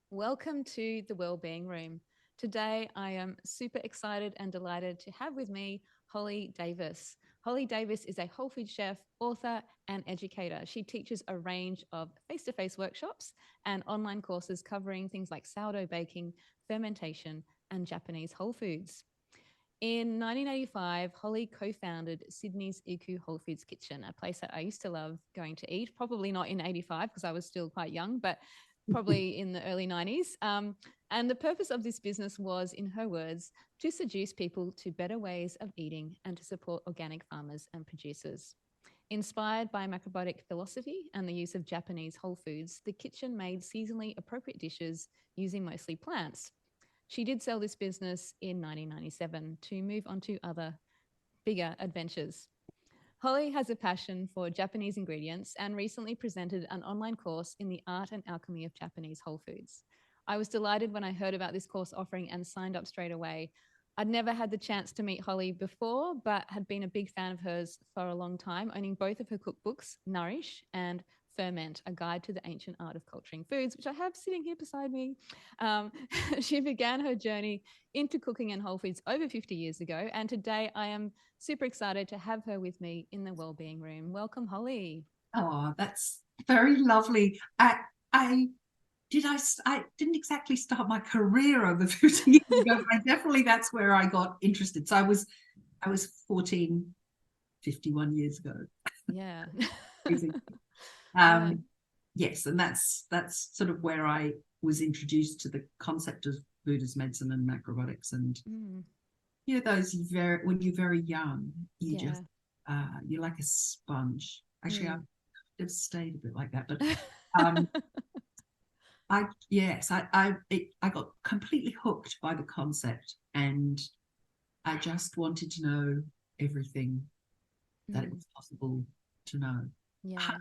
Welcome to the Wellbeing Room. Today, I am super excited and delighted to have with me Holly Davis. Holly Davis is a whole food chef, author, and educator. She teaches a range of face to face workshops and online courses covering things like sourdough baking, fermentation, and Japanese whole foods. In 1985, Holly co founded Sydney's Iku Wholefoods Kitchen, a place that I used to love going to eat, probably not in 85 because I was still quite young, but probably in the early 90s. And the purpose of this business was, in her words, to seduce people to better ways of eating and to support organic farmers and producers. Inspired by macrobiotic philosophy and the use of Japanese whole foods, the kitchen made seasonally appropriate dishes using mostly plants. She did sell this business in 1997 to move on to other bigger adventures. Holly has a passion for Japanese ingredients and recently presented an online course in the art and alchemy of Japanese whole foods. I was delighted when I heard about this course offering and signed up straight away. I'd never had the chance to meet Holly before, but had been a big fan of hers for a long time, owning both of her cookbooks, Nourish and Ferment, a guide to the ancient art of culturing foods, which I have sitting here beside me. Um, she began her journey into cooking and whole foods over 50 years ago, and today I am super excited to have her with me in the Wellbeing Room. Welcome, Holly. Oh, that's very lovely. I I didn't exactly start my career over 50 years ago, but that's where I got interested. So I was 14, 51 years ago. Yeah. Yeah. Um, yes, and that's sort of where I was introduced to the concept of Buddhist medicine and macrobiotics. And Mm, those when you're very young, you yeah. just you're like a sponge. Actually, Mm. I've stayed a bit like that, but um, I got completely hooked by the concept, and I just wanted to know everything that it Mm, was possible to know. yeah.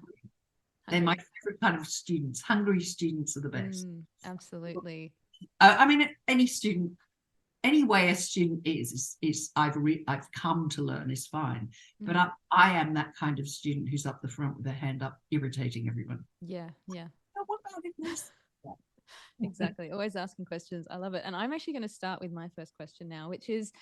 They're my Hungry. favorite kind of students. Hungry students are the best. Absolutely. I mean, any student, any way a student is I've come to learn is fine, but Mm, I am that kind of student who's up the front with their hand up, irritating everyone. yeah. Yeah. Oh, what about this? Exactly. Always asking questions. I love it. And I'm actually going to start with my first question now, which is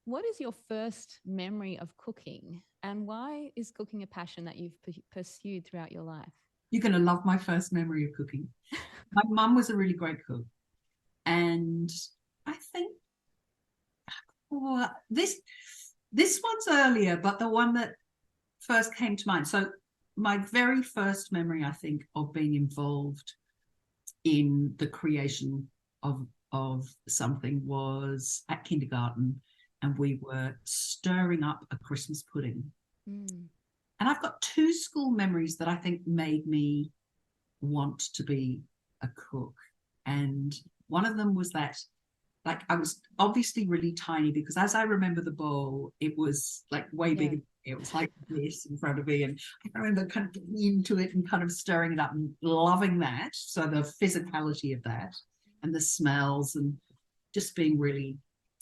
what is your first memory of cooking and why is cooking a passion that you've pursued throughout your life? You're going to love my first memory of cooking. My mum was a really great cook, and I think this one's earlier, but the one that first came to mind. So my very first memory, I think, of being involved in the creation of something was at kindergarten, and we were stirring up a Christmas pudding. Mm, And I've got two school memories that I think made me want to be a cook. And one of them was that, like, I was obviously really tiny, because as I remember the bowl, it was like way yeah. bigger. It was like this in front of me. And I remember kind of getting into it and kind of stirring it up and loving that. So the physicality of that and the smells, and just being really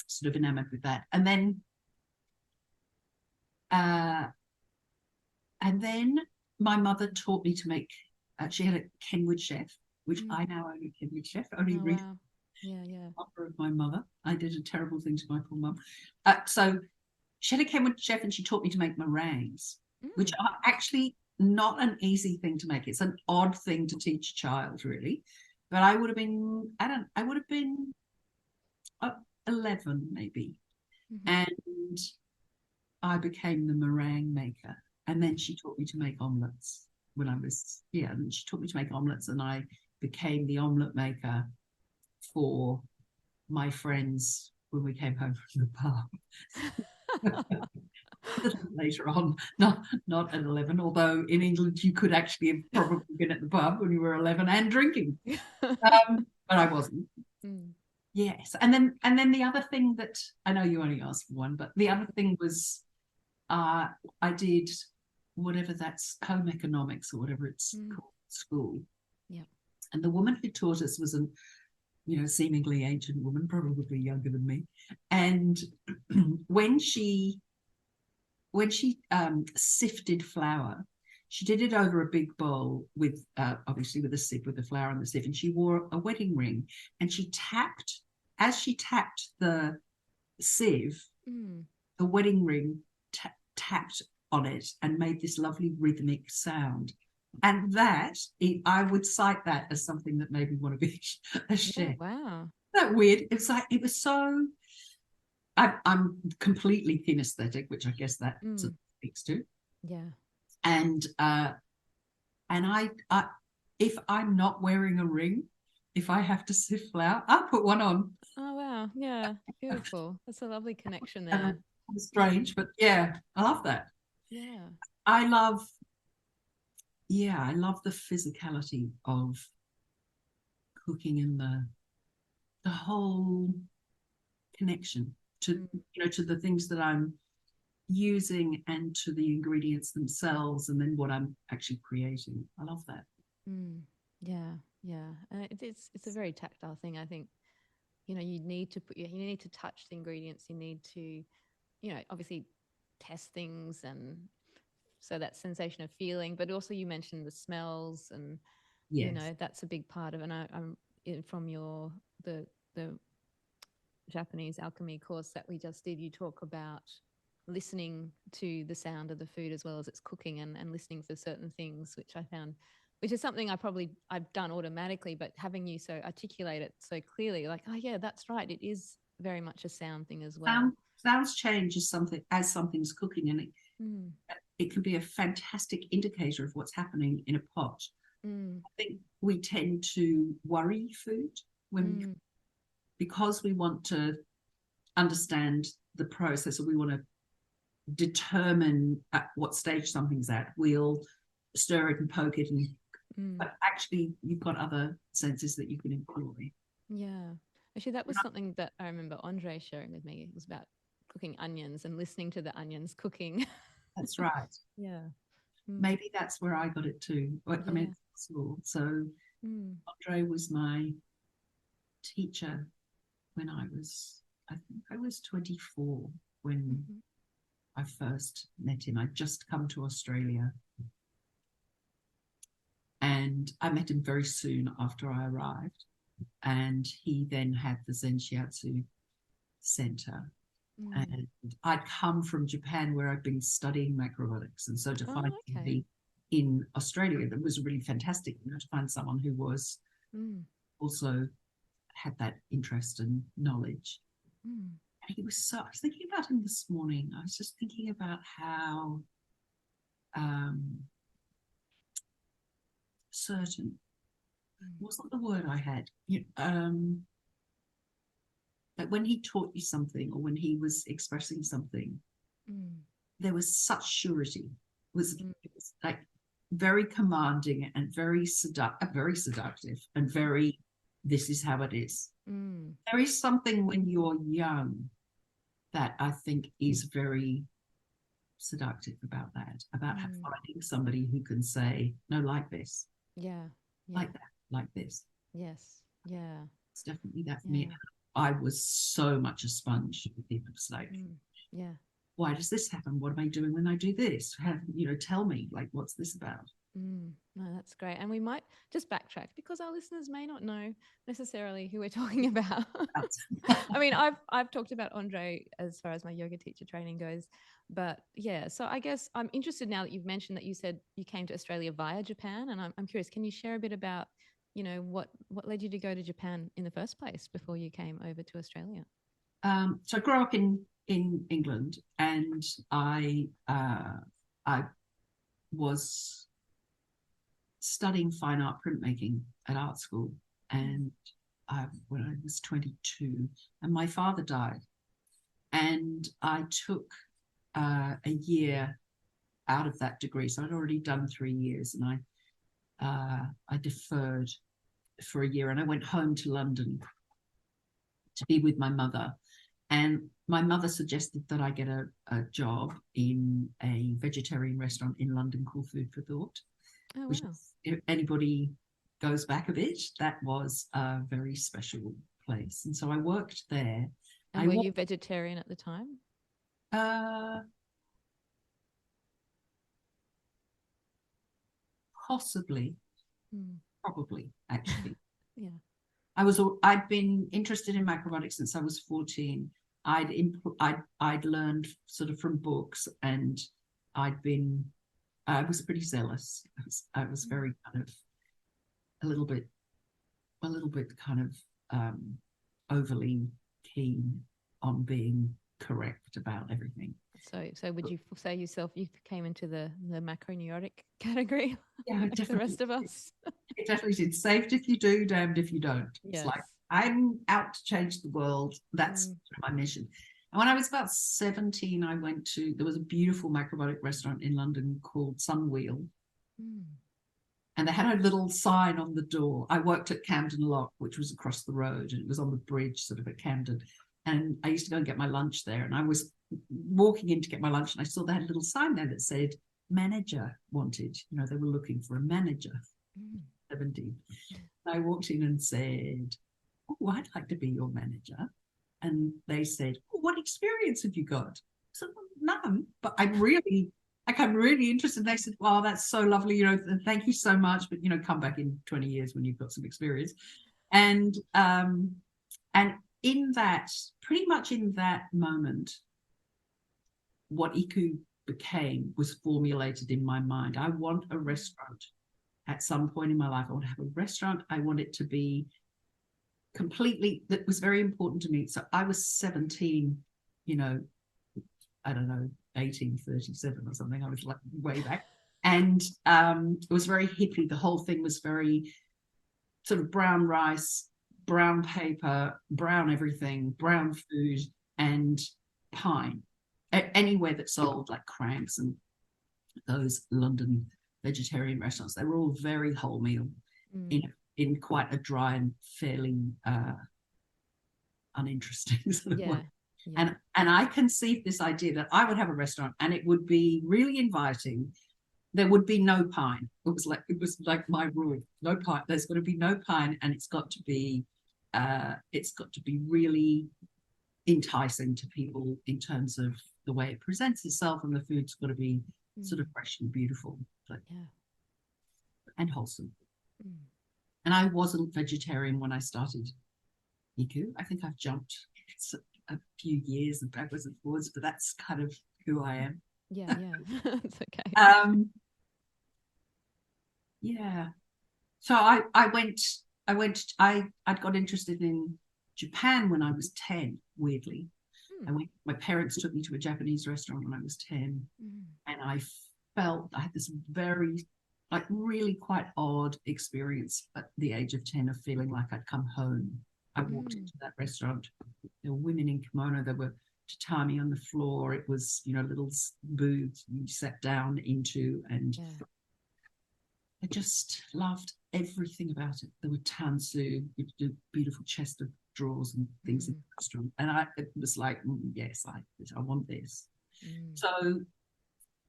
sort of enamored with that. Uh, and then my mother taught me to make, she had a Kenwood chef, which Mm. I now own a Kenwood chef, only Oh, recently. wow. Yeah. Yeah. Of my mother. I did a terrible thing to my poor mum. So she had a Kenwood chef, and she taught me to make meringues, which Mm. are actually not an easy thing to make. It's an odd thing to teach a child, really. But I would have been 11 maybe. Mm-hmm. And I became the meringue maker. And then she taught me to make omelets and she taught me to make omelets, and I became the omelet maker for my friends when we came home from the pub. Later on, not at 11, although in England you could actually have probably been at the pub when you were 11 and drinking, but I wasn't. Mm. Yes, and then the other thing that I know you only asked for one, but the other thing was I did whatever that's home economics or whatever it's Mm. called at school, Yeah. and the woman who taught us was an seemingly ancient woman, probably younger than me, and when she sifted flour, She did it over a big bowl with, obviously with a sieve, with the flour and the sieve, and she wore a wedding ring, and as she tapped the sieve, the wedding ring tapped on it and made this lovely rhythmic sound. And I would cite that as something that made me want to be a chef. Oh, wow. Isn't that weird? It's like, it was so, I'm completely kinesthetic, which I guess that speaks to. Yeah. And I, if I'm not wearing a ring, if I have to sift flour, I'll put one on. Oh, wow. Yeah. Beautiful. That's a lovely connection there. Strange, but yeah, I love that. Yeah. I love the physicality of cooking and the whole connection to to the things that I'm using and to the ingredients themselves, and then what I'm actually creating. I love that. Yeah, yeah. It's a very tactile thing. I think you need to touch the ingredients. You need to obviously test things, and so that sensation of feeling. But also you mentioned the smells, and Yes. that's a big part of. And I'm from the Japanese alchemy course that we just did. You talk about listening to the sound of the food as well as its cooking, and listening for certain things, which is something I've done automatically, but having you so articulate it so clearly, like, oh yeah, that's right. It is very much a sound thing as well. Sounds change as something's cooking, and it can be a fantastic indicator of what's happening in a pot. I think we tend to worry food because we want to understand the process, or we want to determine at what stage something's at. We'll stir it and poke it, but actually you've got other senses that you can employ. Yeah. Actually, that was something that I remember Andre sharing with me. It was about cooking onions and listening to the onions cooking. That's right. Yeah. Maybe that's where I got it too. I mean, school. So Andre was my teacher when I think I was 24 when I first met him. I'd just come to Australia. And I met him very soon after I arrived. And he then had the Zen Shiatsu Centre. And I'd come from Japan, where I'd been studying macrobiotics. And so to find somebody in Australia, that was really fantastic, to find someone who was also had that interest and knowledge. And he was I was thinking about him this morning. I was just thinking about how certain wasn't the word I had. That when he taught you something, or when he was expressing something, there was such surety. It was like very commanding and very seductive, and very, this is how it is. There is something when you're young that I think is very seductive about that, about finding somebody who can say, no, like this. Yeah. Like that, like this. Yes. Yeah. It's definitely that for me. I was so much a sponge with people. It's like, why does this happen? What am I doing when I do this? Tell me, like, what's this about? No, that's great. And we might just backtrack, because our listeners may not know necessarily who we're talking about. I mean, I've talked about Andre as far as my yoga teacher training goes, but yeah. So I guess I'm interested, now that you've mentioned that you said you came to Australia via Japan, and I'm curious, can you share a bit about, what led you to go to Japan in the first place before you came over to Australia? So I grew up in England, and I was studying fine art printmaking at art school, and when I was 22, and my father died, and I took a year out of that degree. So I'd already done 3 years, and I deferred for a year, and I went home to London to be with my mother. And my mother suggested that I get a job in a vegetarian restaurant in London called Food for Thought. Oh, wow. Which, if anybody goes back a bit, that was a very special place. And so I worked there. And were you vegetarian at the time? Possibly, probably, actually. Yeah. I'd been interested in macrobiotics since I was 14. I'd learned sort of from books, and I was pretty zealous. I was very kind of a little bit kind of overly keen on being correct about everything. So would you say yourself you came into the macroneurotic category? Yeah, like the rest of us. It definitely did. Saved if you do, damned if you don't. Yes. It's like, I'm out to change the world. That's my mission. And when I was about 17, there was a beautiful macrobiotic restaurant in London called Sunwheel. And they had a little sign on the door. I worked at Camden Lock, which was across the road, and it was on the bridge sort of at Camden. And I used to go and get my lunch there. And I was walking in to get my lunch, and I saw they had a little sign there that said, manager wanted. You know, they were looking for a manager. 17. I walked in and said, oh, I'd like to be your manager. And they said, oh, what experience have you got? I said, well, none, but I'm really interested. And they said, well, that's so lovely, you know, thank you so much, but, you know, come back in 20 years when you've got some experience. And in that, pretty much in that moment, what Iku became was formulated in my mind. I want a restaurant. At some point in my life, I want to have a restaurant. I want it to be completely, that was very important to me. So I was 17, you know, I don't know, 1837 or something. I was like way back. And it was very hippie. The whole thing was very sort of brown rice, brown paper, brown everything, brown food, and pine. Anywhere that sold like Cranks and those London vegetarian restaurants, they were all very wholemeal in quite a dry and fairly uninteresting sort of way. Yeah. And I conceived this idea that I would have a restaurant and it would be really inviting. There would be no pine. It was like my rule. No pine. There's got to be no pine, and it's got to be really enticing to people in terms of the way it presents itself, and the food's got to be sort of fresh and beautiful, and wholesome. And I wasn't vegetarian when I started Iku. I think I've jumped a few years and backwards and forwards, but that's kind of who I am. Yeah. It's okay. Yeah. So I'd got interested in Japan when I was 10, weirdly. My parents took me to a Japanese restaurant when I was 10, and I had this very, like, really quite odd experience at the age of 10 of feeling like I'd come home. I walked into that restaurant. There were women in kimono. There were tatami on the floor. It was, you know, little booths you sat down into, and I just loved everything about it. There were tansu, a beautiful chest of drawers and things in the restaurant, and it was like, yes, I want this. So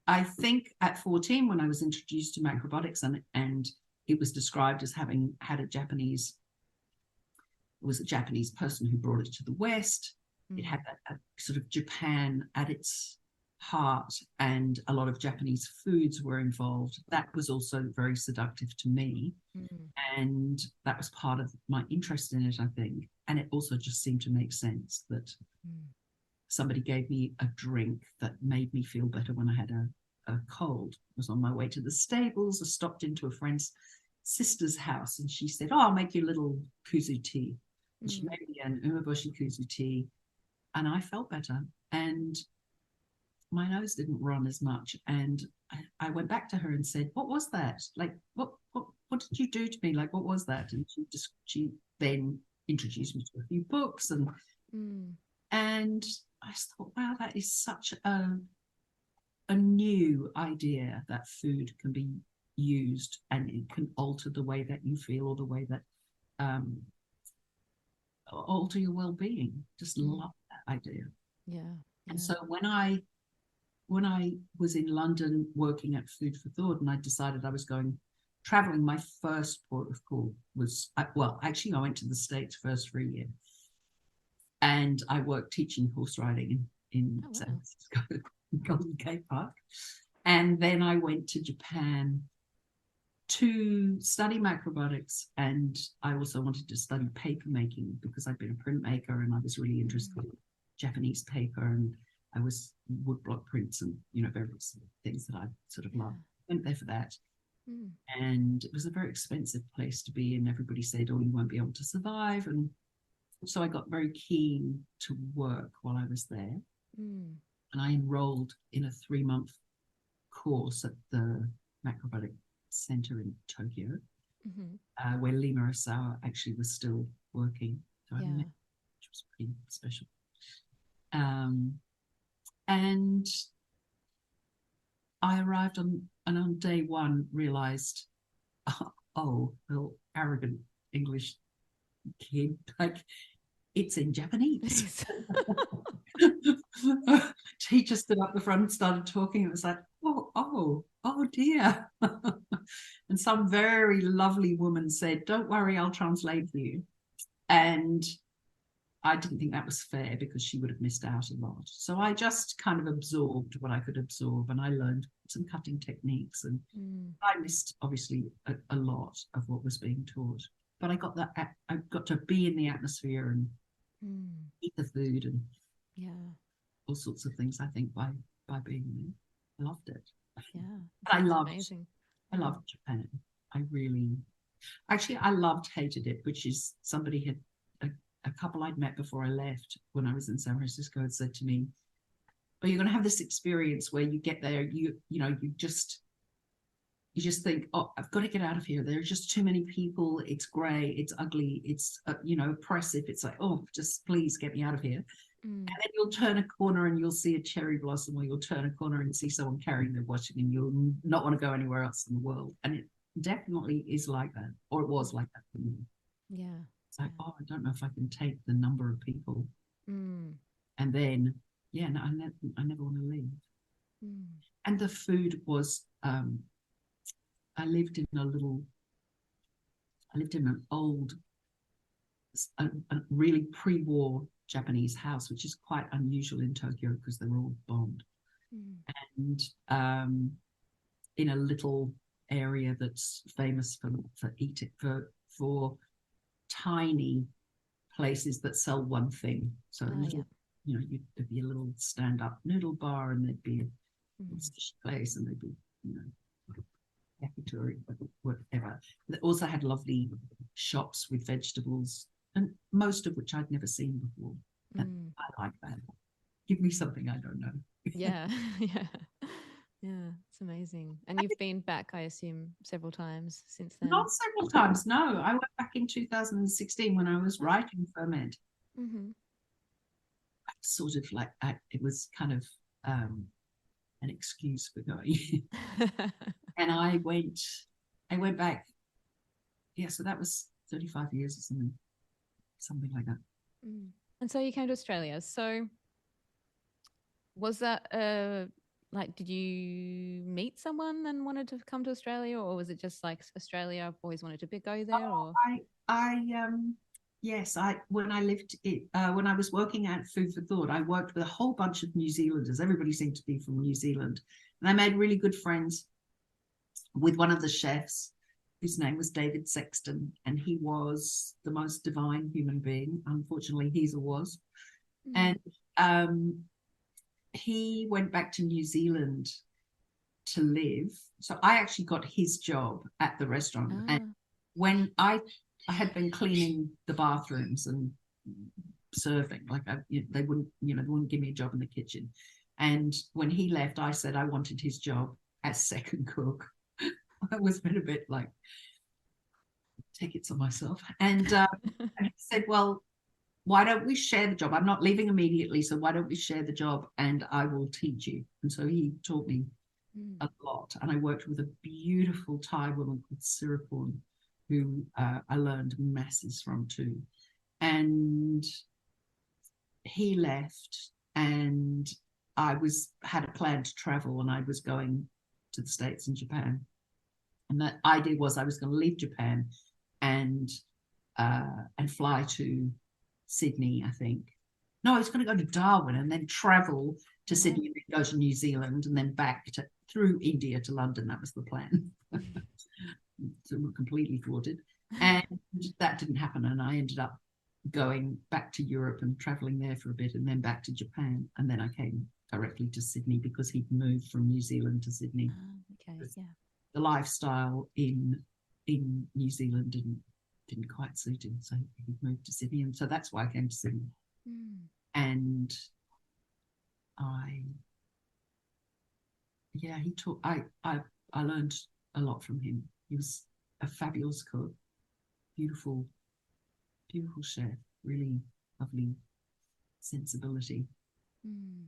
I think at 14, when I was introduced to macrobiotics, and it was described as having had it was a Japanese person who brought it to the West. It had a sort of Japan at its heart, and a lot of Japanese foods were involved. That was also very seductive to me, and that was part of my interest in it, I think. And it also just seemed to make sense that somebody gave me a drink that made me feel better when I had a cold. I was on my way to the stables. I stopped into a friend's sister's house, and she said, oh, I'll make you a little kuzu tea. And she made me an umeboshi kuzu tea, and I felt better, and my nose didn't run as much. And I went back to her and said, what was that? Like, what did you do to me? Like, what was that? And she then introduced me to a few books, and I thought, wow, that is such a new idea, that food can be used and it can alter the way that you feel, or the way that alter your well-being. Just love that idea. And so when I was in London working at Food for Thought, and I decided I was going traveling, my first port of call was, actually I went to the States first for a year, and I worked teaching horse riding in San Francisco, Golden Gate Park. And then I went to Japan to study macrobiotics, and I also wanted to study paper making because I'd been a printmaker and I was really interested in Japanese paper, and I was woodblock prints and various things that I sort of loved. Went there for that. And it was a very expensive place to be, and everybody said, oh, you won't be able to survive. And so I got very keen to work while I was there. And I enrolled in a 3-month course at the Macrobiotic Centre in Tokyo, where Lima Osawa actually was still working. So I met, which was pretty special. And I arrived and on day one realized, oh, little arrogant English kid, like, it's in Japanese. Teacher stood up the front and started talking. It was like, oh dear. And some very lovely woman said, don't worry, I'll translate for you. And I didn't think that was fair because she would have missed out a lot. So I just kind of absorbed what I could absorb, and I learned some cutting techniques, and I missed obviously a lot of what was being taught. But I got to be in the atmosphere and eat the food and all sorts of things, I think, by being there. I loved it. I loved Japan. I loved hated it, which is somebody had a couple I'd met before I left when I was in San Francisco had said to me, well, you're going to have this experience where you get there, you just think, oh, I've got to get out of here. There are just too many people. It's grey, it's ugly, it's oppressive. It's like, oh, just please get me out of here. And then you'll turn a corner and you'll see a cherry blossom, or you'll turn a corner and see someone carrying their washing, and you'll not want to go anywhere else in the world. And it definitely is like that, or it was like that for me. It's like, oh, I don't know if I can take the number of people. And then, no, I never want to leave. And the food was, I lived in an old, a really pre-war Japanese house, which is quite unusual in Tokyo because they were all bombed. And in a little area that's famous for eating, for tiny places that sell one thing. So there'd be a little stand-up noodle bar, and there'd be a sushi place, and there'd be yakitori, whatever. They also had lovely shops with vegetables, and most of which I'd never seen before. And I like that. Give me something I don't know. Yeah, it's amazing. And you've been back, I assume, several times since then? Not several times, no. I went back in 2016 when I was writing Fermented. Sort of like, it was kind of an excuse for going. And I went back, so that was 35 years or something like that. And so you came to Australia. So was that did you meet someone and wanted to come to Australia, or was it just like Australia, I've always wanted to go there? When I was working at Food for Thought, I worked with a whole bunch of New Zealanders. Everybody seemed to be from New Zealand, and I made really good friends with one of the chefs, whose name was David Sexton, and he was the most divine human being. Unfortunately, he's a was. And he went back to New Zealand to live. So I actually got his job at the restaurant. And when I had been cleaning the bathrooms and serving, like they wouldn't give me a job in the kitchen. And when he left, I said I wanted his job as second cook. I was a bit like, take it to myself. And he said, well, why don't we share the job? I'm not leaving immediately, so why don't we share the job and I will teach you. And so he taught me a lot. And I worked with a beautiful Thai woman called Sirapun, who I learned masses from too. And he left, and I had a plan to travel, and I was going to the States and Japan. And the idea was I was going to leave Japan and fly to Sydney, I think. No, I was going to go to Darwin and then travel to Sydney and then go to New Zealand and then back through India to London. That was the plan. completely thwarted. And that didn't happen. And I ended up going back to Europe and traveling there for a bit, and then back to Japan. And then I came directly to Sydney because he'd moved from New Zealand to Sydney. Okay, yeah. The lifestyle in New Zealand didn't quite suit him, so he moved to Sydney, and so that's why I came to Sydney. And he taught. I learned a lot from him. He was a fabulous cook, beautiful chef, really lovely sensibility. Yeah.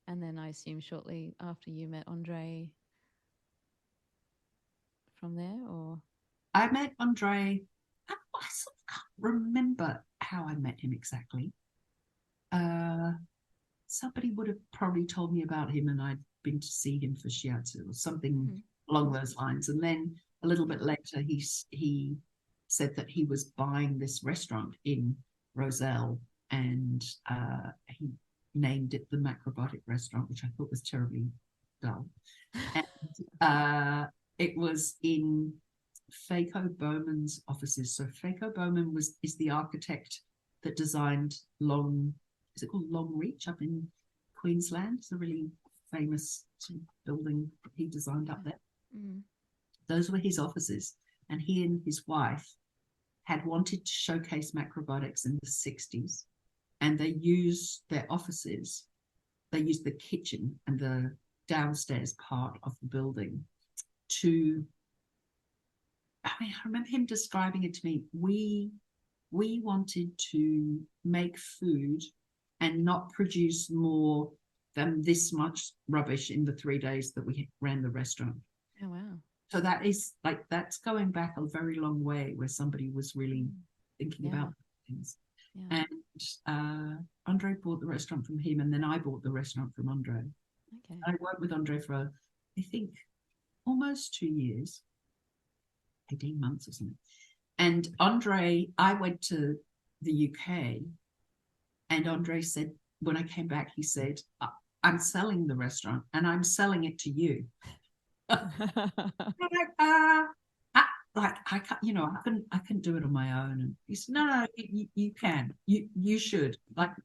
And then I assume shortly after you met Andzej from there, or? I met Andzej. I sort of can't remember how I met him exactly. Somebody would have probably told me about him, and I'd been to see him for shiatsu or something along those lines. And then a little bit later, he said that he was buying this restaurant in Rozelle, and he named it the Macrobiotic Restaurant, which I thought was terribly dull. And it was in Fako Bowman's offices. So Fako Bowman is the architect that designed is it called Longreach up in Queensland? It's a really famous sort of building he designed up there. Those were his offices, and he and his wife had wanted to showcase macrobiotics in the 60s, and they used their offices, they used the kitchen and the downstairs part of the building to, I remember him describing it to me. We wanted to make food and not produce more than this much rubbish in the 3 days that we ran the restaurant. Oh, wow. So that's going back a very long way, where somebody was really thinking about things. Yeah. And Andzej bought the restaurant from him, and then I bought the restaurant from Andzej. Okay. I worked with Andzej for, I think, almost 2 years, 18 months or something. And Andzej, I went to the UK, and Andzej said, when I came back, he said, I'm selling the restaurant and I'm selling it to you. I can't, I couldn't do it on my own. And he said, no, you can, you should,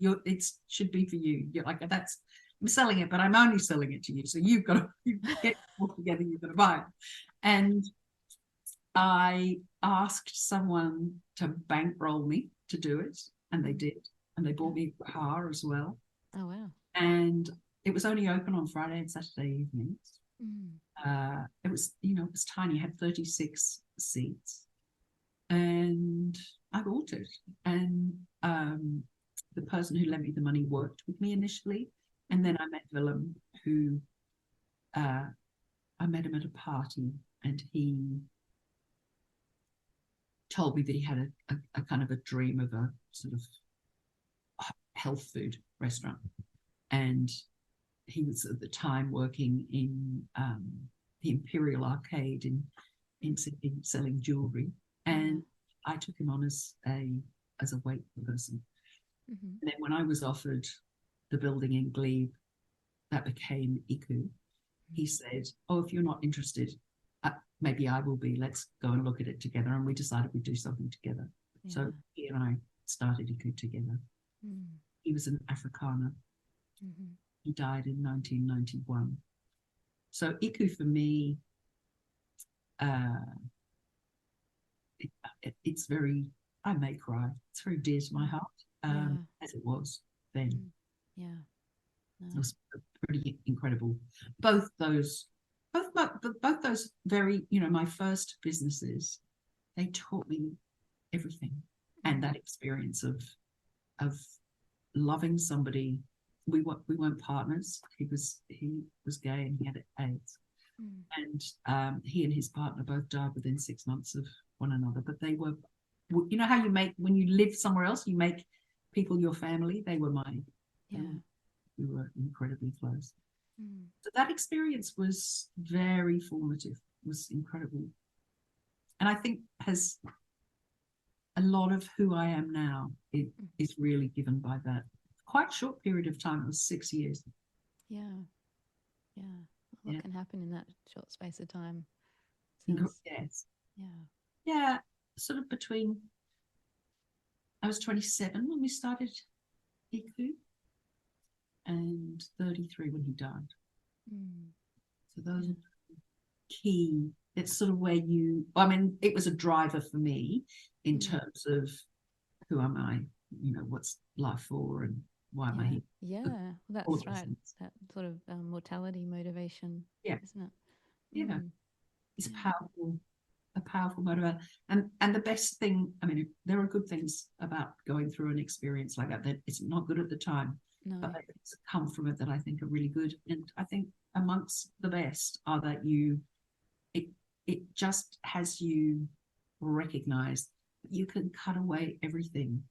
it should be for you. You're like, I'm selling it, but I'm only selling it to you. So you've got to get it all together, you've got to buy it. And I asked someone to bankroll me to do it, and they did. And they bought me Hare as well. Oh, wow. And it was only open on Friday and Saturday evenings. It was tiny. It had 36 seats, and I bought it. And the person who lent me the money worked with me initially, and then I met Willem, who I met him at a party, and he told me that he had a kind of a dream of a sort of health food restaurant, and he was at the time working in the Imperial Arcade in Sydney, selling jewellery, and I took him on as a wait person. And then when I was offered the building in Glebe that became Iku, he said, "Oh, if you're not interested, maybe I will be. Let's go and look at it together." And we decided we'd do something together. Yeah. So he and I started Iku together. He was an Afrikaner. He died in 1991. So Iku for me, it's very, I may cry. It's very dear to my heart, as it was then. Yeah. No. It was pretty incredible. Both those very, my first businesses, they taught me everything. And that experience of loving somebody. We weren't partners. He was gay and he had AIDS, and he and his partner both died within 6 months of one another. But they were, you know how you make, when you live somewhere else, you make people your family. They were mine. We were incredibly close. So that experience was very formative. It was incredible, and I think has a lot of who I am now. It is really given by that. Quite short period of time. It was 6 years. Yeah. what can happen in that short space of time. Yes. Yeah, sort of between, I was 27 when we started Iku and 33 when he died. So those are key. It's sort of where it was a driver for me in terms of who am I, what's life for and why am I here? Yeah, well, that's right. That sort of mortality motivation, isn't it? Yeah, it's a powerful motivator. And the best thing, there are good things about going through an experience like that. That it's not good at the time, but things that come from it that I think are really good. And I think amongst the best are that it just has you recognize that you can cut away everything.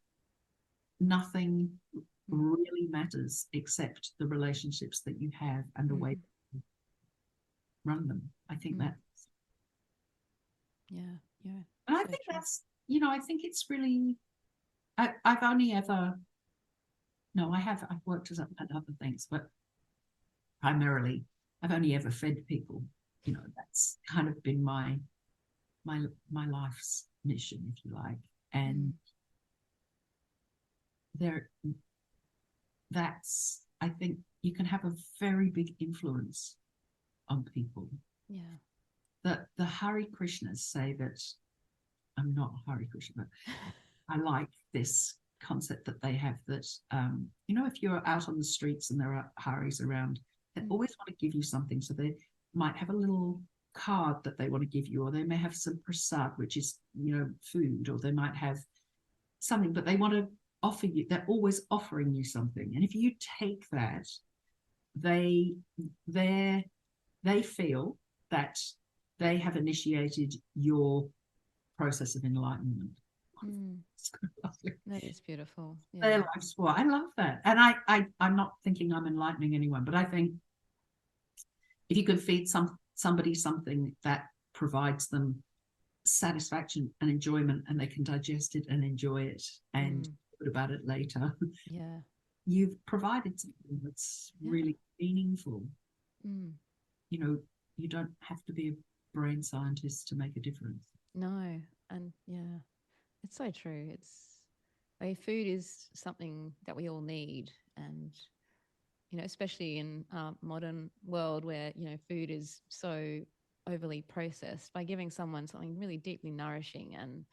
Nothing really matters except the relationships that you have and the way you run them. I think that's and I think true. That's I think it's really I've only ever I've worked at other things, but primarily I've only ever fed people. That's kind of been my life's mission, if you like. And I think you can have a very big influence on people. That the Hare Krishnas say that, I'm not Hare Krishna, but I like this concept that they have that if you're out on the streets and there are Hares around, they always want to give you something. So they might have a little card that they want to give you, or they may have some prasad, which is food, or they might have something, but they want to offer you. They're always offering you something, and if you take that, they feel that they have initiated your process of enlightenment. That is beautiful. Their life's for. I love that, and I'm not thinking I'm enlightening anyone, but I think if you could feed somebody something that provides them satisfaction and enjoyment, and they can digest it and enjoy it and talk about it later, you've provided something that's really meaningful. You don't have to be a brain scientist to make a difference. No, and it's so true. Food is something that we all need, and especially in our modern world where food is so overly processed. By giving someone something really deeply nourishing, and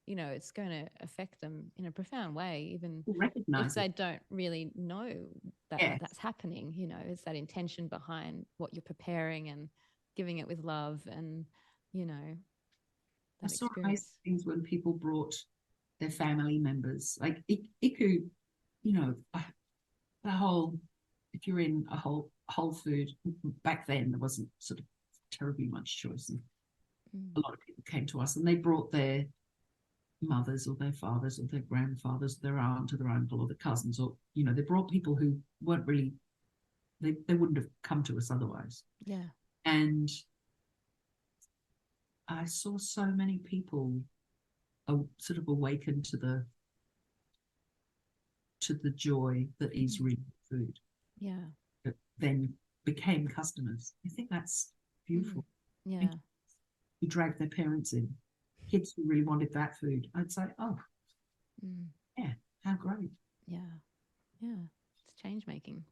it's going to affect them in a profound way, even if they don't really know that that's happening. It's that intention behind what you're preparing and giving it with love, and I saw nice things when people brought their family members, like Iku, the whole, if you're in a whole food, back then there wasn't sort of terribly much choice, and a lot of people came to us and they brought their mothers or their fathers or their grandfathers, their aunt or their uncle or their cousins, or they brought people who weren't really, they wouldn't have come to us otherwise. And I saw so many people sort of awaken to the joy that is really food. That then became customers. I think that's beautiful. Who dragged their parents in, kids who really wanted that food. I'd say, how great. It's change making.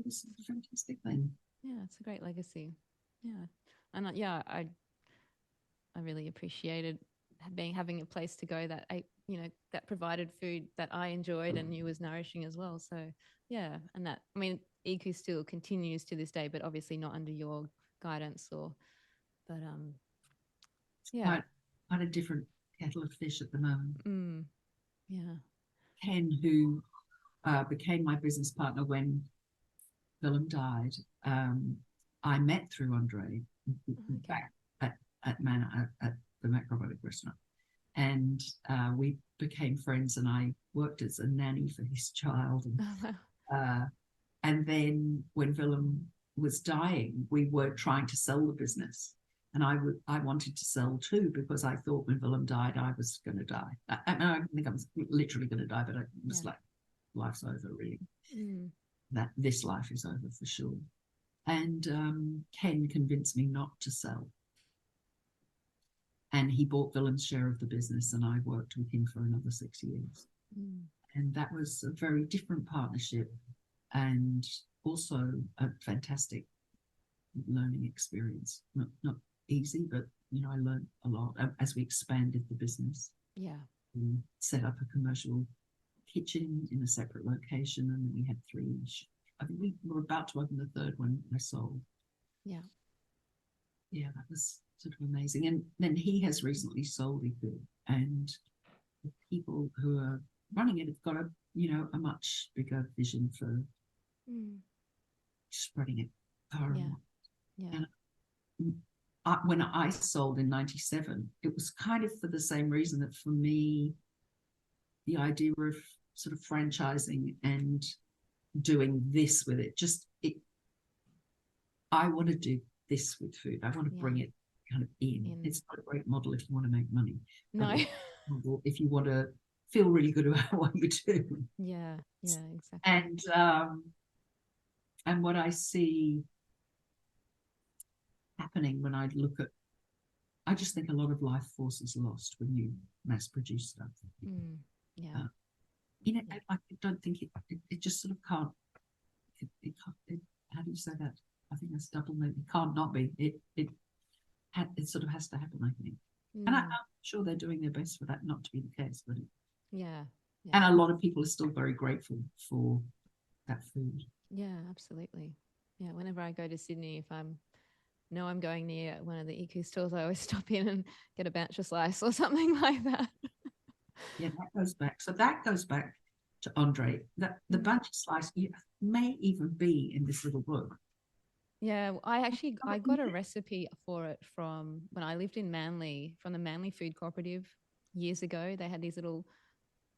It's a fantastic thing. It's a great legacy. And I really appreciated having a place to go that that provided food that I enjoyed and knew was nourishing as well. So and that, Iku still continues to this day, but obviously not under your guidance quite a different kettle of fish at the moment. Ken, who became my business partner when Willem died, I met through Andzej back at the Macrobiotic Restaurant, and we became friends, and I worked as a nanny for his child, and then when Willem was dying, we were trying to sell the business, and I wanted to sell too, because I thought when Willem died I was going to die. I think I was literally going to die, but I was like, life's over, really. that this life is over for sure. And Ken convinced me not to sell. And he bought Willem's share of the business, and I worked with him for another 6 years. And that was a very different partnership, and also a fantastic learning experience. Not easy, but I learned a lot as we expanded the business. Yeah. We set up a commercial kitchen in a separate location, and then we had 3. I think we were about to open the 3rd one I sold. Yeah. Yeah, that was sort of amazing. And then he has recently sold Iku, and the people who are running it have got a much bigger vision for spreading it far and wide. Yeah. And when I sold in 97, it was kind of for the same reason that for me, the idea of sort of franchising and doing this with it, I want to do this with food. I want to bring it kind of in. It's not a great model if you want to make money. No. If you want to feel really good about what you do. Yeah, exactly. And what I see happening when I look at, I just think a lot of life force is lost when you mass produce stuff. I don't think it just sort of can't. How do you say that? I think that's double maybe. It can't not be. It sort of has to happen, I think. And I'm sure they're doing their best for that not to be the case. But and a lot of people are still very grateful for that food. Yeah, absolutely. Yeah, whenever I go to Sydney, if I'm going near one of the Iku stores, I always stop in and get a bancher slice or something like that. Yeah, that goes back. So that goes back to Andre. That the bancher slice may even be in this little book. Yeah, I got a recipe for it from when I lived in Manly, from the Manly Food Cooperative years ago. They had these little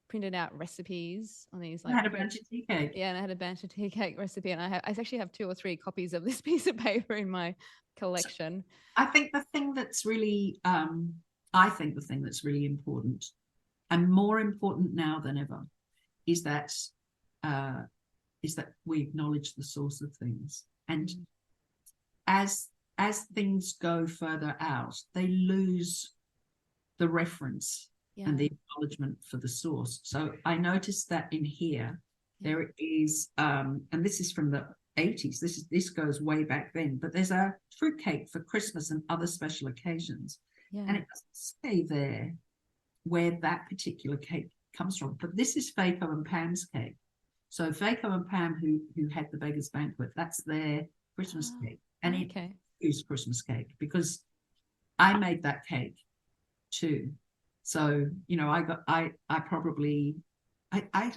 printed out recipes on these. I had a bancher tea cake. Yeah, and I had a bancher tea cake recipe, and I actually have 2 or 3 copies of this piece of paper in my collection. So I think the thing that's really, important, and more important now than ever, is that we acknowledge the source of things. And as things go further out, they lose the reference and the acknowledgement for the source. So I noticed that in here, there is, and this is from the 80s, this goes way back then, but there's a fruit cake for Christmas and other special occasions. And it doesn't say there where that particular cake comes from, but this is Faco and Pam's cake. So Faco and Pam, who had the Beggars Banquet, that's their Christmas cake. And it is Christmas cake because I made that cake too. So, I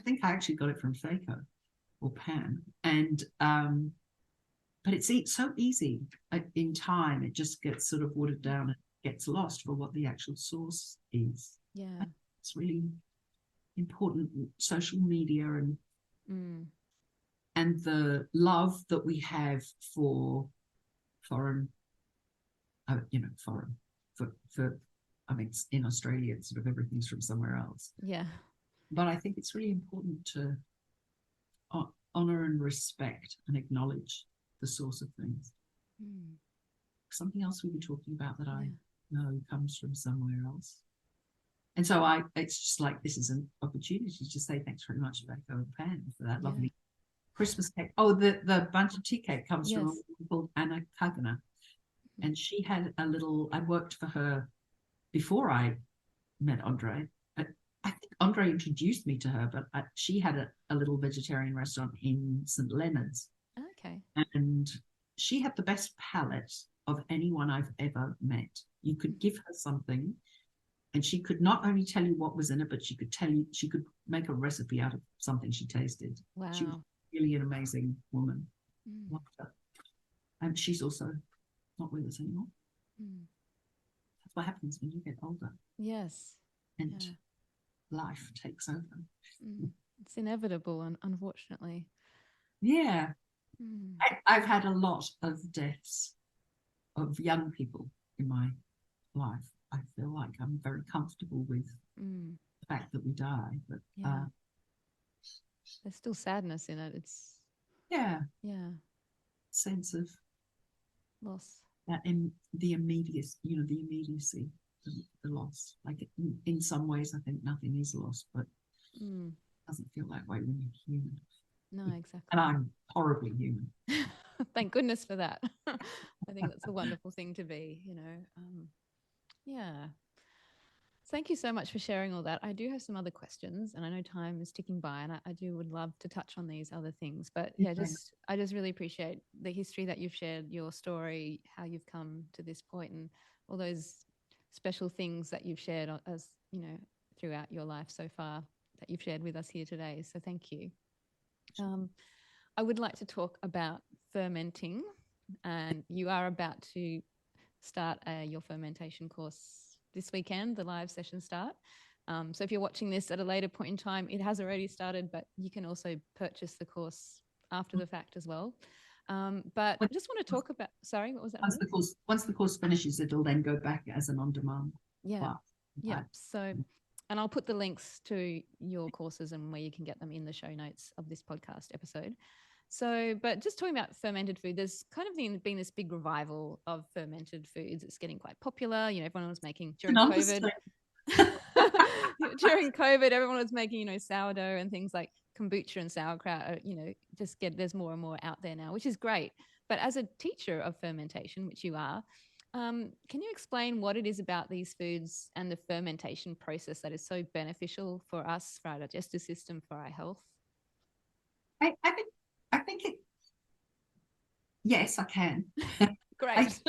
think I actually got it from Faco or Pam. And, but it's so easy in time. It just gets sort of watered down and gets lost for what the actual source is. Yeah. It's really important. Social media and the love that we have for foreign, I mean, in Australia, it's sort of everything's from somewhere else. Yeah. But I think it's really important to honor and respect and acknowledge the source of things. Something else we were talking about that I know comes from somewhere else. And so it's just like, this is an opportunity to say thanks very much, Rebecca and Pam, for that lovely Christmas cake. Oh, the bunch of tea cake comes from a woman called Anna Kagana. And she had I worked for her before I met Andre. I think Andre introduced me to her, but she had a little vegetarian restaurant in St. Leonard's. Okay. And she had the best palate of anyone I've ever met. You could give her something and she could not only tell you what was in it, but she could make a recipe out of something she tasted. Wow. She was really an amazing woman. And she's also not with us anymore. That's what happens when you get older. Yes. And life takes over. It's inevitable, unfortunately. Yeah. I've had a lot of deaths of young people in my life. I feel like I'm very comfortable with the fact that we die, but there's still sadness in it. Yeah. Yeah. Sense of Loss. that in the immediacy, the immediacy, the loss. Like in some ways, I think nothing is lost, but it doesn't feel that way when you're human. No, exactly. And I'm horribly human. Thank goodness for that. I think that's a wonderful thing to be, yeah. Thank you so much for sharing all that. I do have some other questions, and I know time is ticking by, and I would love to touch on these other things. But yeah, I just really appreciate the history that you've shared, your story, how you've come to this point, and all those special things that you've shared as throughout your life so far that you've shared with us here today. So thank you. I would like to talk about fermenting, and you are about to start your fermentation course this weekend, the live session start. So if you're watching this at a later point in time, it has already started, but you can also purchase the course after the fact as well. But I just want to talk about, sorry, what was that? Once the course finishes, it'll then go back as an on-demand class. Yeah. So, and I'll put the links to your courses and where you can get them in the show notes of this podcast episode. So, but just talking about fermented food, there's kind of been this big revival of fermented foods. It's getting quite popular. Everyone was making during COVID. During COVID, everyone was making, sourdough and things like kombucha and sauerkraut. There's more and more out there now, which is great. But as a teacher of fermentation, which you are, can you explain what it is about these foods and the fermentation process that is so beneficial for us, for our digestive system, for our health? I think it. Yes, I can. Great.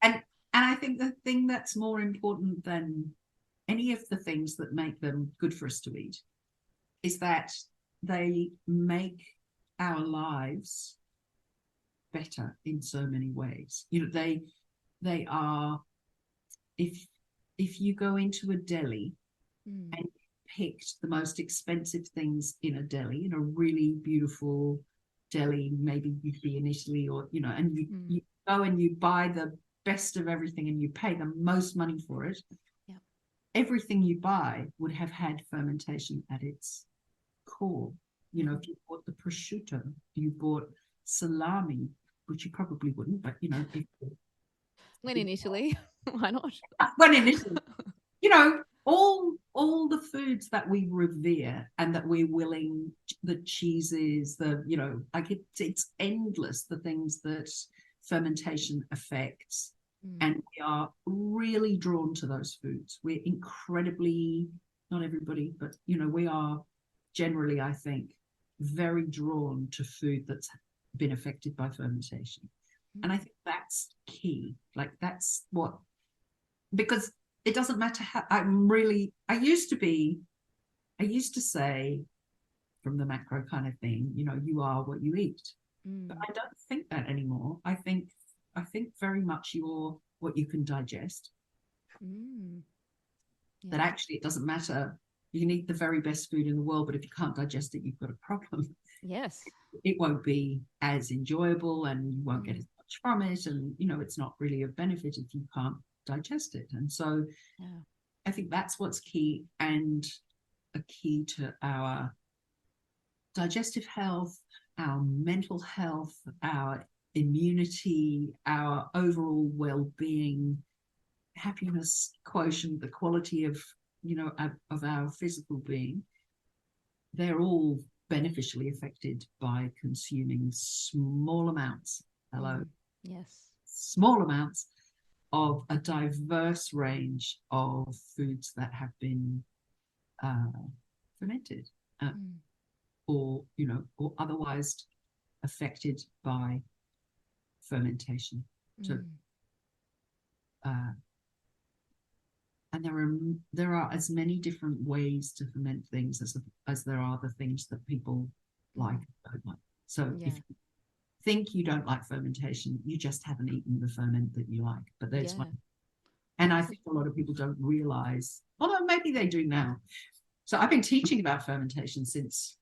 And I think the thing that's more important than any of the things that make them good for us to eat is that they make our lives better in so many ways. They are. If you go into a deli and picked the most expensive things in a deli, in a really beautiful deli, maybe you'd be in Italy or and you go and you buy the best of everything and you pay the most money for it. Everything you buy would have had fermentation at its core. If you bought the prosciutto, you bought salami, which you probably wouldn't, but when in Italy, why not? When in Italy, all the foods that we revere and that we're willing, the cheeses, it's endless, the things that fermentation affects. And we are really drawn to those foods. We're incredibly, not everybody, but we are generally, I think, very drawn to food that's been affected by fermentation. And I think that's key. Like that's what, because it doesn't matter how I used to say from the macro kind of thing, you are what you eat. But I don't think that anymore. I think very much you're what you can digest. That actually it doesn't matter. You can eat the very best food in the world, but if you can't digest it, you've got a problem. Yes. It won't be as enjoyable and you won't get as much from it. And, it's not really of benefit if you can't digest it. And so I think that's what's key, and a key to our digestive health, our mental health, our immunity, our overall well-being, happiness quotient, the quality of our physical being. They're all beneficially affected by consuming small amounts. Yes. Small amounts of a diverse range of foods that have been fermented or otherwise affected by fermentation. So, and there are as many different ways to ferment things as there are the things that people like and don't like. So if you think you don't like fermentation, you just haven't eaten the ferment that you like. But there's one. And I think a lot of people don't realize, although maybe they do now. So I've been teaching about fermentation since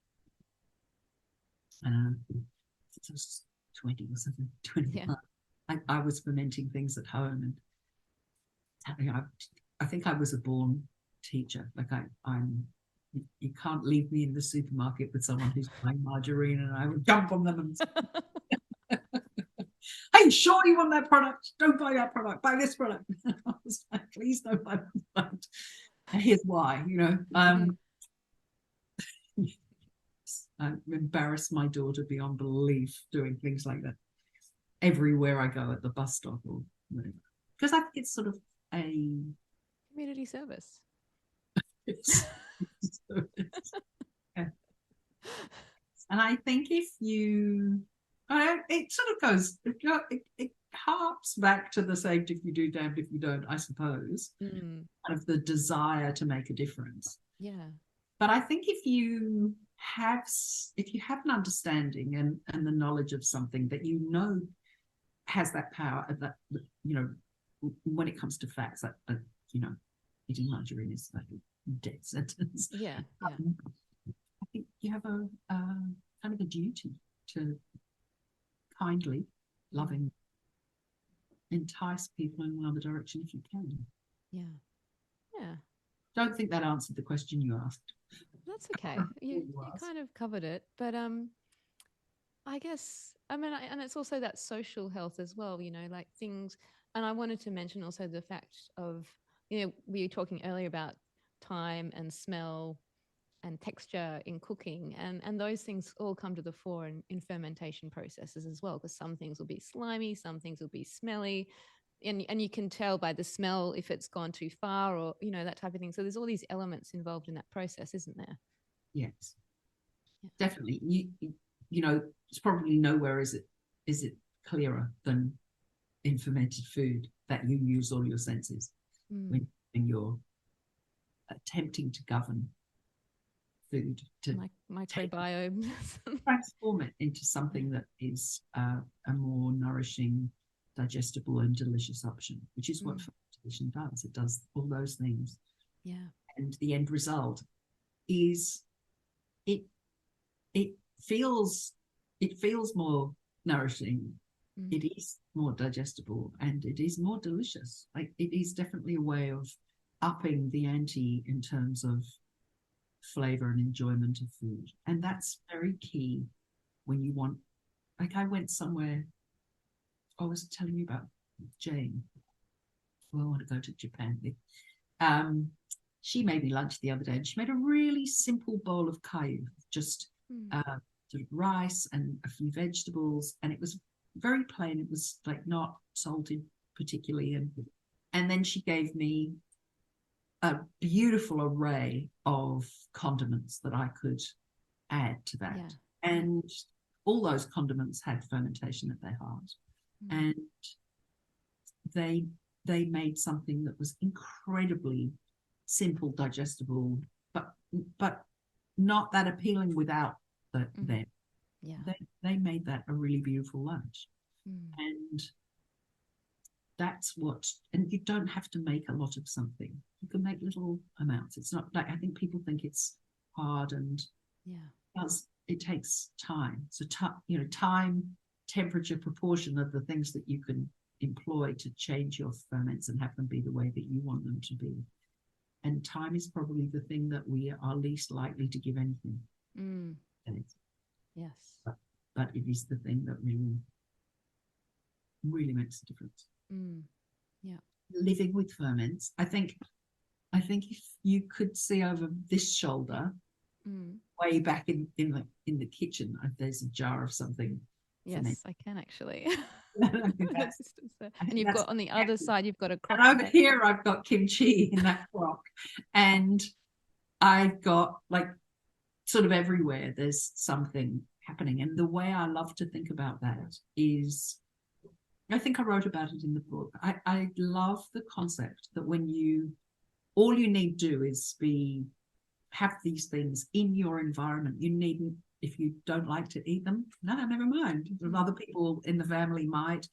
I was 20 or something, 21. I was fermenting things at home, and I think I was a born teacher. Like I'm you can't leave me in the supermarket with someone who's buying margarine, and I would jump on them and hey, sure you want that product? Don't buy that product. Buy this product. I was like, please don't buy that product. And here's why. I embarrass my daughter beyond belief doing things like that everywhere I go, at the bus stop or whatever, because I think it's sort of a community service. Yeah. And I think if you, it sort of goes, it harps back to the saved if you do, damned if you don't, I suppose, of the desire to make a difference. Yeah. But I think if you have an understanding and the knowledge of something that has that power, that when it comes to facts, that eating margarine is like a death sentence. Yeah. I think you have a kind of a duty to kindly, loving, entice people in another direction if you can. Yeah. Don't think that answered the question you asked. That's okay. You kind of covered it, but I guess, and it's also that social health as well, like things. And I wanted to mention also the fact of, we were talking earlier about time and smell and texture in cooking, and those things all come to the fore in fermentation processes as well, because some things will be slimy, some things will be smelly, and you can tell by the smell if it's gone too far, or that type of thing. So there's all these elements involved in that process, isn't there? Yes, definitely. It's probably nowhere is it clearer than in fermented food, that you use all your senses when you're attempting to govern food, to microbiome, transform it into something that is a more nourishing, digestible and delicious option, which is what fermentation does. It does all those things. Yeah. And the end result is it feels more nourishing. It is more digestible, and it is more delicious. Like, it is definitely a way of upping the ante in terms of flavor and enjoyment of food. And that's very key when you want, like, I went somewhere, I was telling you about Jane. Well, I want to go to Japan. She made me lunch the other day, and she made a really simple bowl of kaiu, just sort of rice and a few vegetables, and it was very plain. It was like not salted particularly, and then she gave me a beautiful array of condiments that I could add to that. Yeah. And all those condiments had fermentation at their heart. And they made something that was incredibly simple, digestible, but not that appealing without them. Yeah. They made that a really beautiful lunch. And that's and you don't have to make a lot of something. You can make little amounts. It's not like, I think people think it's hard, and it takes time. So time, temperature, proportion are the things that you can employ to change your ferments and have them be the way that you want them to be. And time is probably the thing that we are least likely to give anything. Yes. But it is the thing that really makes a difference. Yeah. Living with ferments, I think if you could see over this shoulder, way back in the kitchen, there's a jar of something. Yes, I can actually. And you've got on the other side, you've got a crock. And over here, I've got kimchi in that crock, and I've got, like, sort of everywhere there's something happening. And the way I love to think about that is, I think I wrote about it in the book. I love the concept that all you need to do is have these things in your environment. You needn't, if you don't like to eat them, no, never mind. Other people in the family might.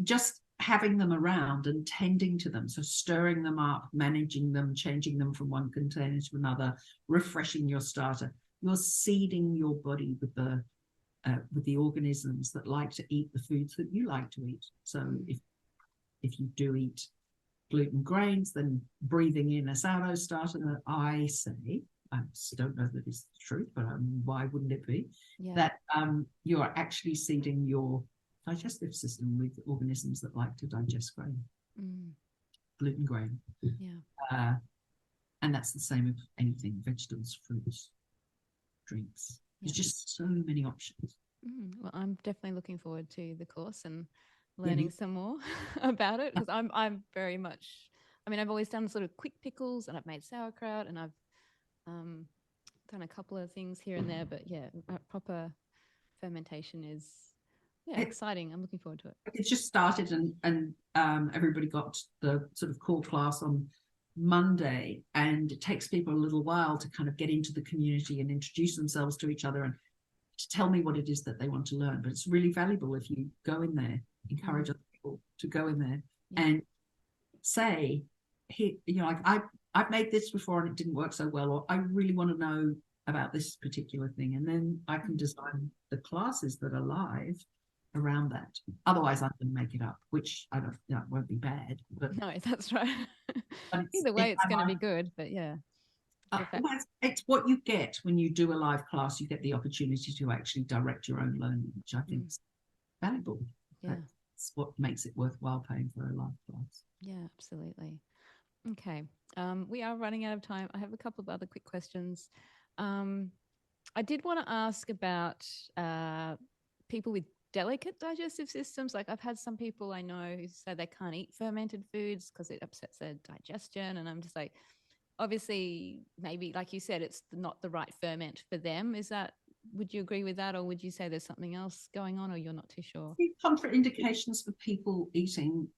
Just having them around and tending to them, so stirring them up, managing them, changing them from one container to another, refreshing your starter. You're seeding your body with the organisms that like to eat the foods that you like to eat. So if you do eat gluten grains, then breathing in a sourdough starter, I say, I don't know that it's the truth, but why wouldn't it be? Yeah. That you are actually seeding your digestive system with organisms that like to digest grain, gluten grain. Yeah. And that's the same with anything, vegetables, fruits, drinks. There's just so many options. Well, I'm definitely looking forward to the course and learning some more about it, because I'm very much, I mean, I've always done sort of quick pickles, and I've made sauerkraut, and I've done a couple of things here and there, but yeah, proper fermentation is exciting. I'm looking forward to it. It's just started, and everybody got the sort of core class on Monday, and it takes people a little while to kind of get into the community and introduce themselves to each other and to tell me what it is that they want to learn. But it's really valuable if you go in there, encourage other people to go in there and say, hey, you know, like I've made this before and it didn't work so well, or I really want to know about this particular thing, and then I can design the classes that are live around that. Otherwise, I can make it up, which I don't, you know, it won't be bad. But no, that's right. Either way, it's going to be good. But yeah, it's what you get when you do a live class. You get the opportunity to actually direct your own learning, which I think is valuable. Yeah, that's what makes it worthwhile paying for a live class. Yeah, absolutely. Okay, we are running out of time. I have a couple of other quick questions. I did want to ask about people with delicate digestive systems. Like, I've had some people I know who say they can't eat fermented foods because it upsets their digestion, and I'm just like, obviously, maybe like you said, it's not the right ferment for them. Would you agree with that, or would you say there's something else going on, or you're not too sure? Contraindications for people eating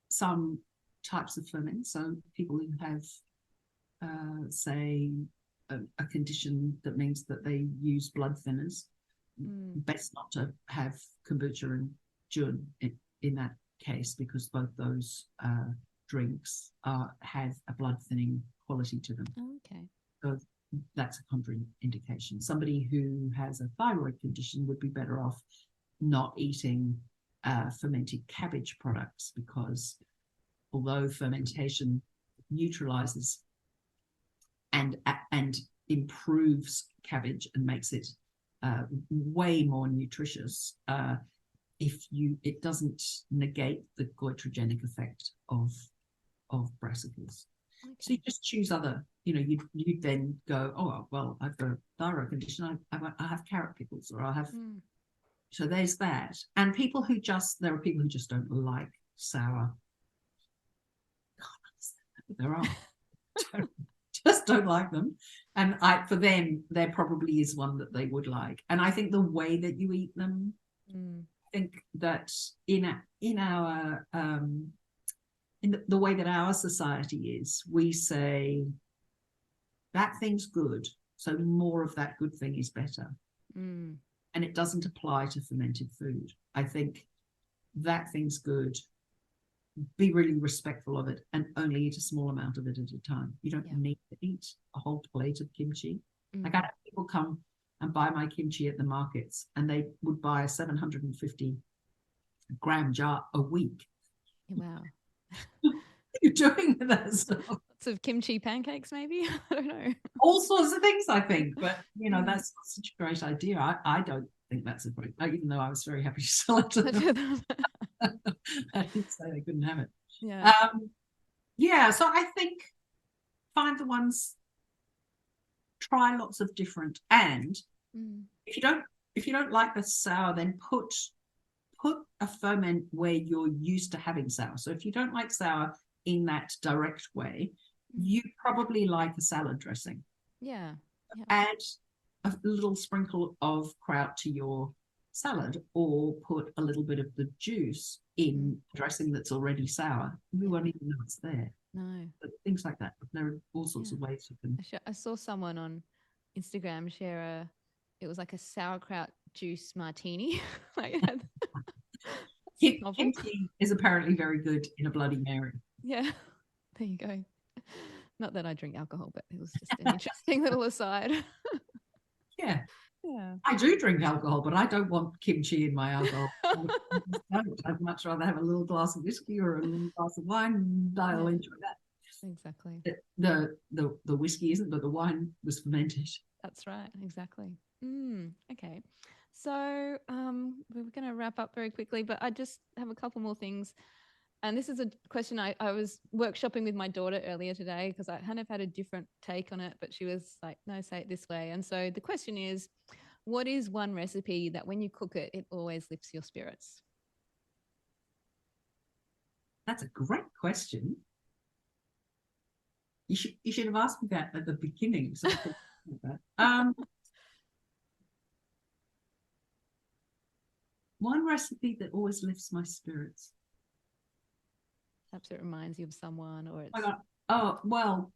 some types of ferment. So people who have, say, a condition that means that they use blood thinners, best not to have kombucha and jun in that case, because both those drinks have a blood thinning quality to them. Oh, okay. So that's a contraindication. Somebody who has a thyroid condition would be better off not eating fermented cabbage products, because although fermentation neutralizes and improves cabbage and makes it way more nutritious, it doesn't negate the goitrogenic effect of brassicas. Okay. So you just choose other, you then go, oh, well, I've got a thyroid condition, I have carrot pickles, or I have, so there's that. And there are people who just don't like sour. There are. Just don't like them. And for them, there probably is one that they would like. And I think the way that you eat them, I think that in the way that our society is, we say that thing's good, so more of that good thing is better. And it doesn't apply to fermented food. I think that thing's good, be really respectful of it, and only eat a small amount of it at a time. You don't need to eat a whole plate of kimchi. Like, I have people come and buy my kimchi at the markets, and they would buy a 750 gram jar a week. Wow. What are you doing with that stuff? Lots of kimchi pancakes, maybe? I don't know. All sorts of things, I think. But, that's such a great idea. I don't think that's a great, even though I was very happy to sell it to them. I didn't say they couldn't have it. So I think find the ones, try lots of different, and if you don't like the sour, then put a ferment where you're used to having sour. So if you don't like sour in that direct way, you probably like a salad dressing. Add a little sprinkle of kraut to your salad, or put a little bit of the juice in dressing that's already sour. We won't even know it's there. No. But things like that. There are all sorts of ways you can. I saw someone on Instagram share it was like a sauerkraut juice martini. Kimchi is apparently very good in a Bloody Mary. Yeah, there you go. Not that I drink alcohol, but it was just an interesting little aside. Yeah. I do drink alcohol, but I don't want kimchi in my alcohol. I'd much rather have a little glass of whiskey or a little glass of wine, and I'll enjoy that. exactly. The whiskey isn't, but the wine was fermented. That's right. Exactly. Okay. So we're going to wrap up very quickly, but I just have a couple more things. And this is a question I was workshopping with my daughter earlier today because I kind of had a different take on it, but she was like, no, say it this way. And so the question is, what is one recipe that when you cook it, it always lifts your spirits? That's a great question. You should have asked me that at the beginning. So one recipe that always lifts my spirits. Perhaps it reminds you of someone, or it's well,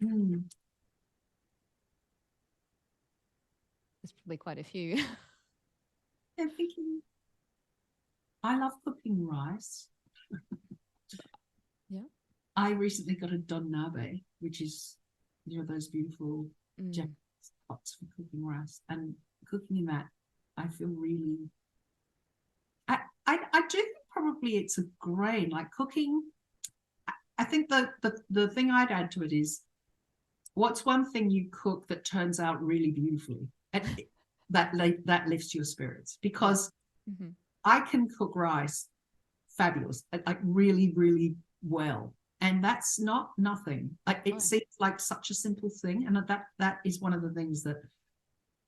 there's probably quite a few. I'm thinking I love cooking rice. Yeah. I recently got a donabe, which is, those beautiful Japanese pots for cooking rice. And cooking in that, I feel really... I do think probably it's a grain, like cooking. I think the thing I'd add to it is, what's one thing you cook that turns out really beautifully? That lifts your spirits, because I can cook rice fabulous, like really, really well. And that's not nothing. Like it seems like such a simple thing. And that is one of the things that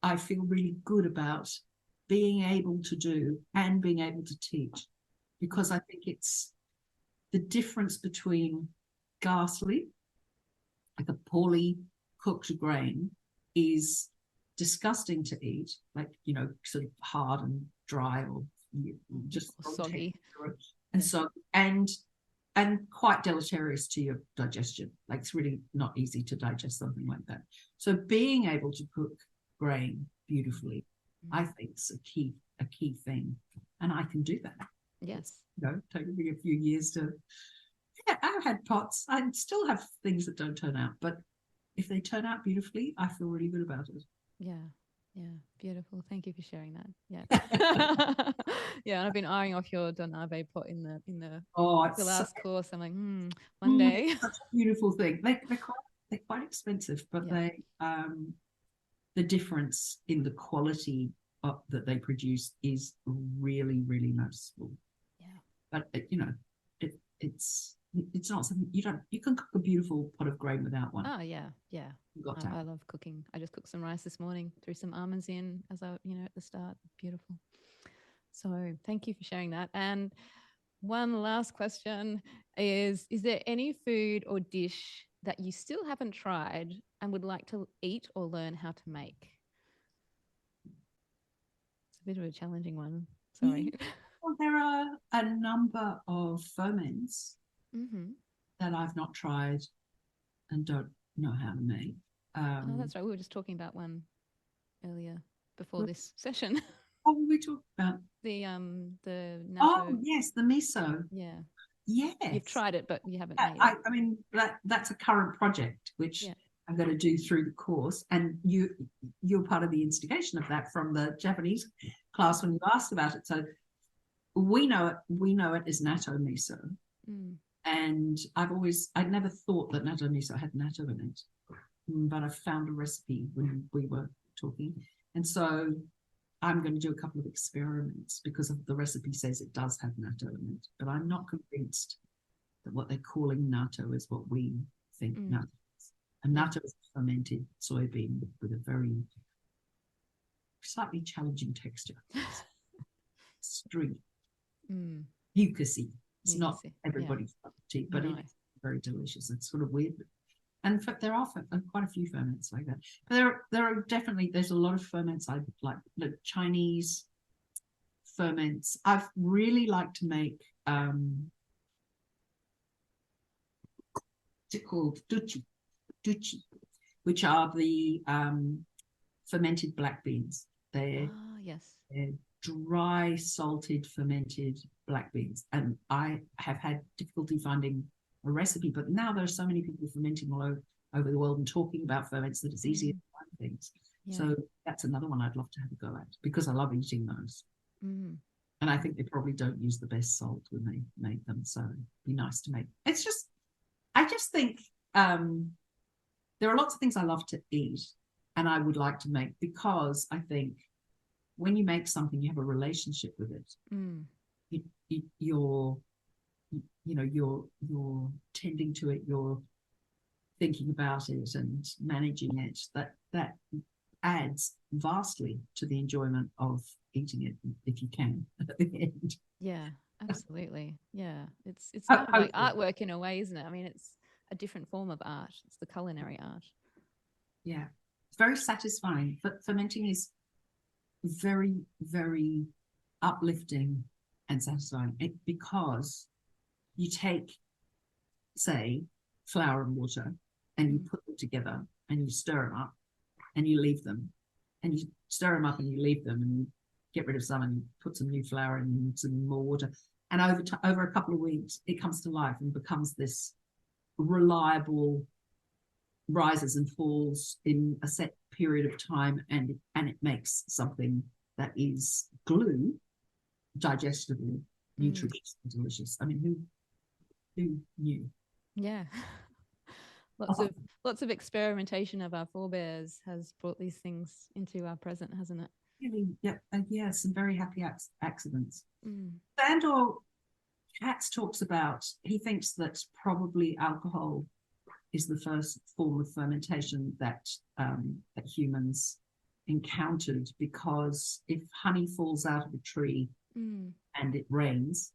I feel really good about being able to do and being able to teach, because I think it's the difference between ghastly, like a poorly cooked grain, is disgusting to eat, like, sort of hard and dry, or just soggy, and so and quite deleterious to your digestion. Like it's really not easy to digest something like that. So being able to cook grain beautifully, I think is a key thing, and I can do that. Yes, taking me a few years to. Yeah, I've had pots. I still have things that don't turn out, but if they turn out beautifully, I feel really good about it. Yeah. Yeah, beautiful. Thank you for sharing that. Yeah, yeah. And I've been eyeing off your donabe pot in the last course. I'm like, one day. It's such a beautiful thing. They're quite expensive, but they the difference in the quality that they produce is really, really noticeable. Yeah, but it's not something you can cook a beautiful pot of grain without one. Oh yeah. I love cooking. I just cooked some rice this morning, threw some almonds in as I at the start. Beautiful. So thank you for sharing that. And one last question is there any food or dish that you still haven't tried and would like to eat or learn how to make? It's a bit of a challenging one. Sorry. Well, there are a number of ferments that I've not tried and don't know how to make. Oh, that's right. We were just talking about one earlier before this session. What were we talking about? The natto. Oh yes, the miso. Yeah. Yes. You've tried it, but you haven't made it. I mean that's a current project which I'm going to do through the course, and you're part of the instigation of that from the Japanese class when you asked about it. So we know it as natto miso. And I'd never thought that natto miso had natto in it, but I found a recipe when we were talking, and so I'm going to do a couple of experiments because the recipe says it does have natto in it, but I'm not convinced that what they're calling natto is what we think natto is. And natto is a fermented soybean with a very slightly challenging texture. Street. Mucousy. It's not everybody's cup of tea, but it's very delicious. It's sort of weird. And in fact, there are quite a few ferments like that. But there's a lot of ferments I like, the Chinese ferments. I've really liked to make what's it called? Duchi, which are the fermented black beans. They're dry, salted, fermented black beans. And I have had difficulty finding a recipe, but now there are so many people fermenting all over the world and talking about ferments that it's easier to find things. So that's another one I'd love to have a go at, because I love eating those. And I think they probably don't use the best salt when they make them, so it'd be nice to make. I just think there are lots of things I love to eat and I would like to make, because I think when you make something, you have a relationship with it. You're tending to it, you're thinking about it and managing it. That adds vastly to the enjoyment of eating it, if you can, at the end. Yeah, absolutely. Yeah, it's kind of like artwork in a way, isn't it? I mean, it's a different form of art. It's the culinary art. Yeah, it's very satisfying. But fermenting is very, very uplifting and satisfying, because you take, say, flour and water, and you put them together and you stir them up and you leave them, and you stir them up and you leave them, and you get rid of some and you put some new flour and some more water, and over a couple of weeks it comes to life and becomes this reliable, rises and falls in a set period of time, and it makes something that is glue, digestible, nutritious, and delicious. I mean, who knew? Yeah. Lots of experimentation of our forebears has brought these things into our present, hasn't it? Really, yeah, some very happy accidents. Sandor Katz talks about, he thinks that probably alcohol is the first form of fermentation that humans encountered, because if honey falls out of a tree and it rains,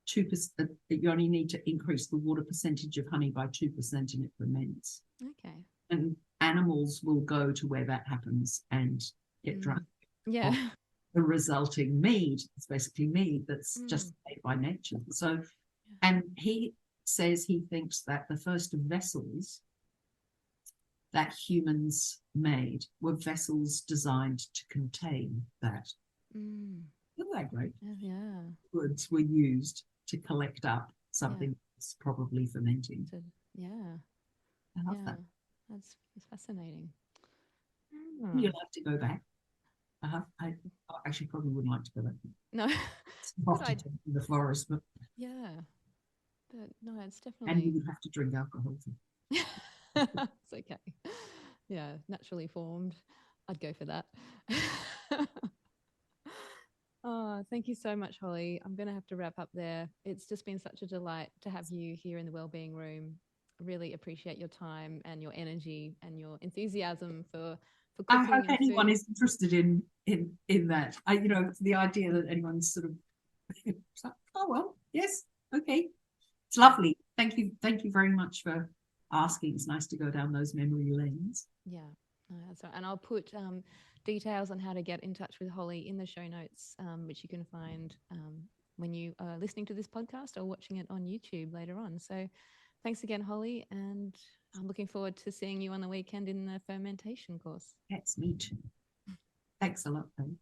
2%, you only need to increase the water percentage of honey by 2% and it ferments. Okay. And animals will go to where that happens and get drunk. Yeah. The resulting mead, it's basically mead that's just made by nature. So, and he says he thinks that the first vessels that humans made were vessels designed to contain that. Isn't that great? Yeah. Goods were used to collect up something that's probably fermenting. Yeah. I love that. That's fascinating. You'd like to go back? I actually probably wouldn't like to go back. No. It's often in the forest, but yeah. But no, it's definitely. And you would have to drink alcohol. It's okay. Yeah, naturally formed. I'd go for that. Oh, thank you so much, Holly. I'm going to have to wrap up there. It's just been such a delight to have you here in the Wellbeing Room. I really appreciate your time and your energy and your enthusiasm for cooking. I hope anyone is interested in that. The idea that anyone's sort of, oh well, yes, okay, it's lovely. Thank you very much for asking. It's nice to go down those memory lanes. Yeah, that's right. And I'll put details on how to get in touch with Holly in the show notes, which you can find when you are listening to this podcast or watching it on YouTube later on. So thanks again, Holly, and I'm looking forward to seeing you on the weekend in the fermentation course. Yes, me too. Thanks a lot, Ben.